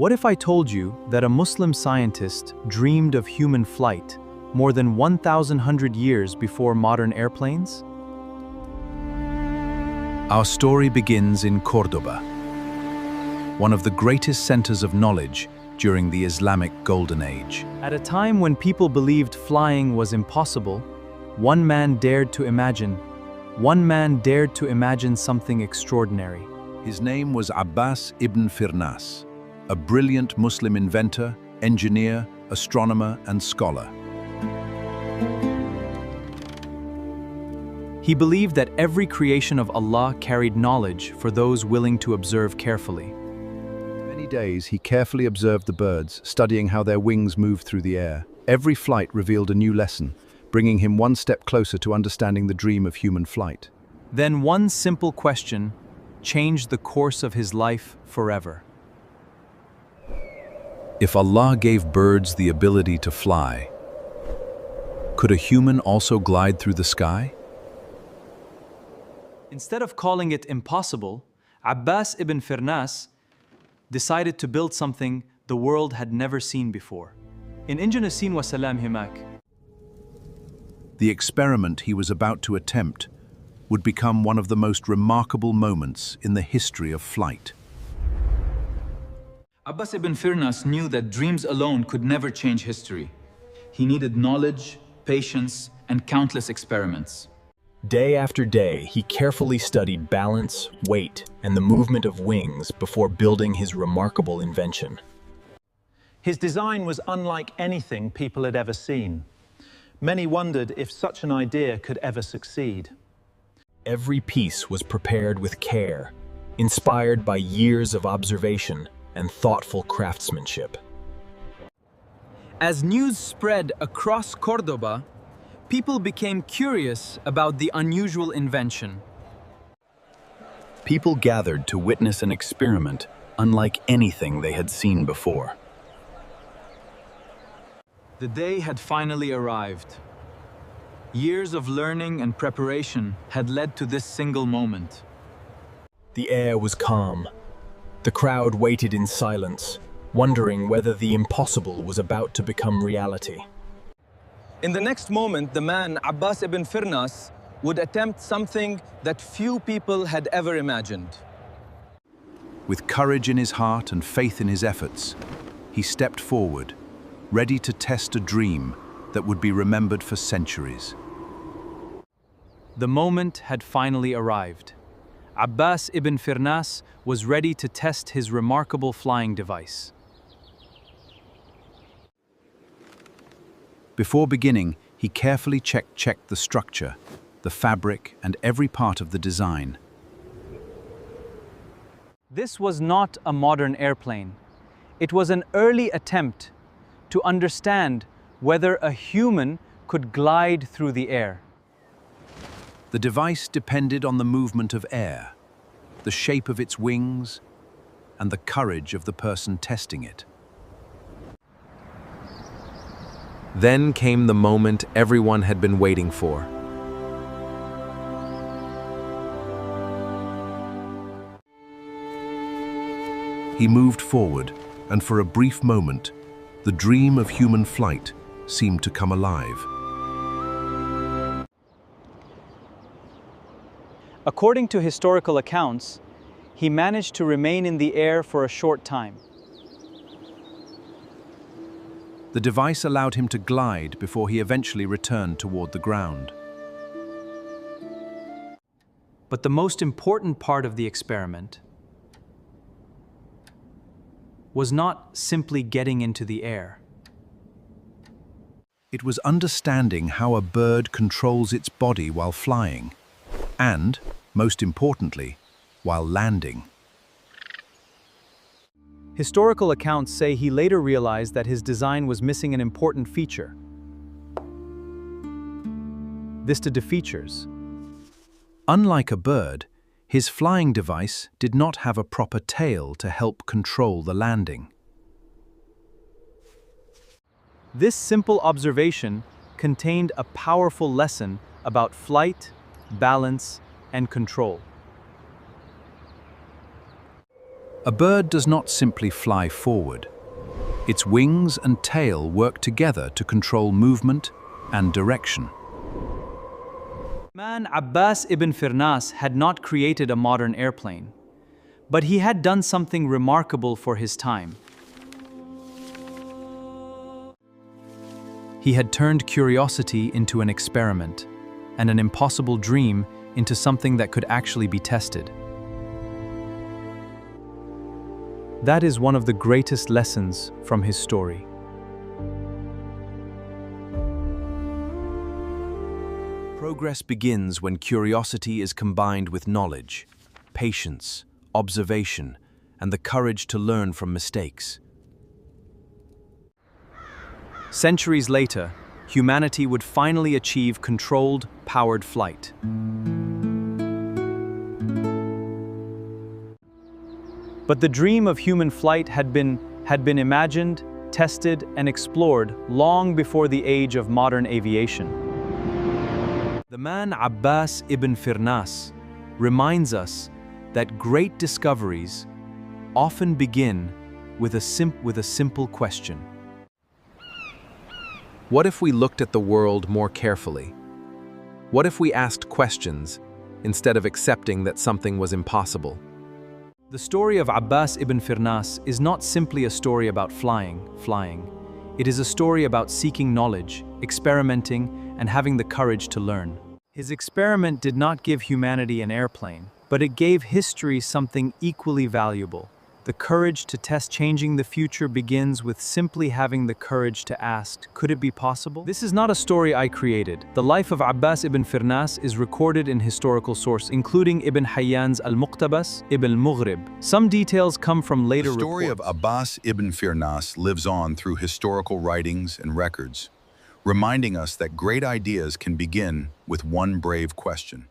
What if I told you that a Muslim scientist dreamed of human flight more than 1,100 years before modern airplanes? Our story begins in Cordoba, one of the greatest centers of knowledge during the Islamic Golden Age. At a time when people believed flying was impossible, one man dared to imagine something extraordinary. His name was Abbas Ibn Firnas, a brilliant Muslim inventor, engineer, astronomer, and scholar. He believed that every creation of Allah carried knowledge for those willing to observe carefully. Many days he carefully observed the birds, studying how their wings moved through the air. Every flight revealed a new lesson, bringing him one step closer to understanding the dream of human flight. Then one simple question changed the course of his life forever. If Allah gave birds the ability to fly, could a human also glide through the sky? Instead of calling it impossible, Abbas Ibn Firnas decided to build something the world had never seen before. In Injanasin wa salam himak. The experiment he was about to attempt would become one of the most remarkable moments in the history of flight. Abbas Ibn Firnas knew that dreams alone could never change history. He needed knowledge, patience, and countless experiments. Day after day, he carefully studied balance, weight, and the movement of wings before building his remarkable invention. His design was unlike anything people had ever seen. Many wondered if such an idea could ever succeed. Every piece was prepared with care, inspired by years of observation and thoughtful craftsmanship. As news spread across Cordoba, people became curious about the unusual invention. People gathered to witness an experiment unlike anything they had seen before. The day had finally arrived. Years of learning and preparation had led to this single moment. The air was calm. The crowd waited in silence, wondering whether the impossible was about to become reality. In the next moment, the man, Abbas Ibn Firnas, would attempt something that few people had ever imagined. With courage in his heart and faith in his efforts, he stepped forward, ready to test a dream that would be remembered for centuries. The moment had finally arrived. Abbas Ibn Firnas was ready to test his remarkable flying device. Before beginning, he carefully checked the structure, the fabric, and every part of the design. This was not a modern airplane. It was an early attempt to understand whether a human could glide through the air. The device depended on the movement of air, the shape of its wings, and the courage of the person testing it. Then came the moment everyone had been waiting for. He moved forward, and for a brief moment, the dream of human flight seemed to come alive. According to historical accounts, he managed to remain in the air for a short time. The device allowed him to glide before he eventually returned toward the ground. But the most important part of the experiment was not simply getting into the air. It was understanding how a bird controls its body while flying, and, most importantly, while landing. Historical accounts say he later realized that his design was missing an important feature. Listed to features. Unlike a bird, his flying device did not have a proper tail to help control the landing. This simple observation contained a powerful lesson about flight, balance, and control. A bird does not simply fly forward. Its wings and tail work together to control movement and direction. Man Abbas Ibn Firnas had not created a modern airplane, but he had done something remarkable for his time. He had turned curiosity into an experiment, and an impossible dream into something that could actually be tested. That is one of the greatest lessons from his story. Progress begins when curiosity is combined with knowledge, patience, observation, and the courage to learn from mistakes. Centuries later, humanity would finally achieve controlled, powered flight. But the dream of human flight had been imagined, tested, and explored long before the age of modern aviation. The man Abbas Ibn Firnas reminds us that great discoveries often begin with a simple question. What if we looked at the world more carefully? What if we asked questions instead of accepting that something was impossible? The story of Abbas Ibn Firnas is not simply a story about flying. It is a story about seeking knowledge, experimenting, and having the courage to learn. His experiment did not give humanity an airplane, but it gave history something equally valuable. The courage to test changing the future begins with simply having the courage to ask, could it be possible? This is not a story I created. The life of Abbas Ibn Firnas is recorded in historical sources, including Ibn Hayyan's Al-Muqtabas, Al-Mughrib. Some details come from later reports. The story of Abbas Ibn Firnas lives on through historical writings and records, reminding us that great ideas can begin with one brave question.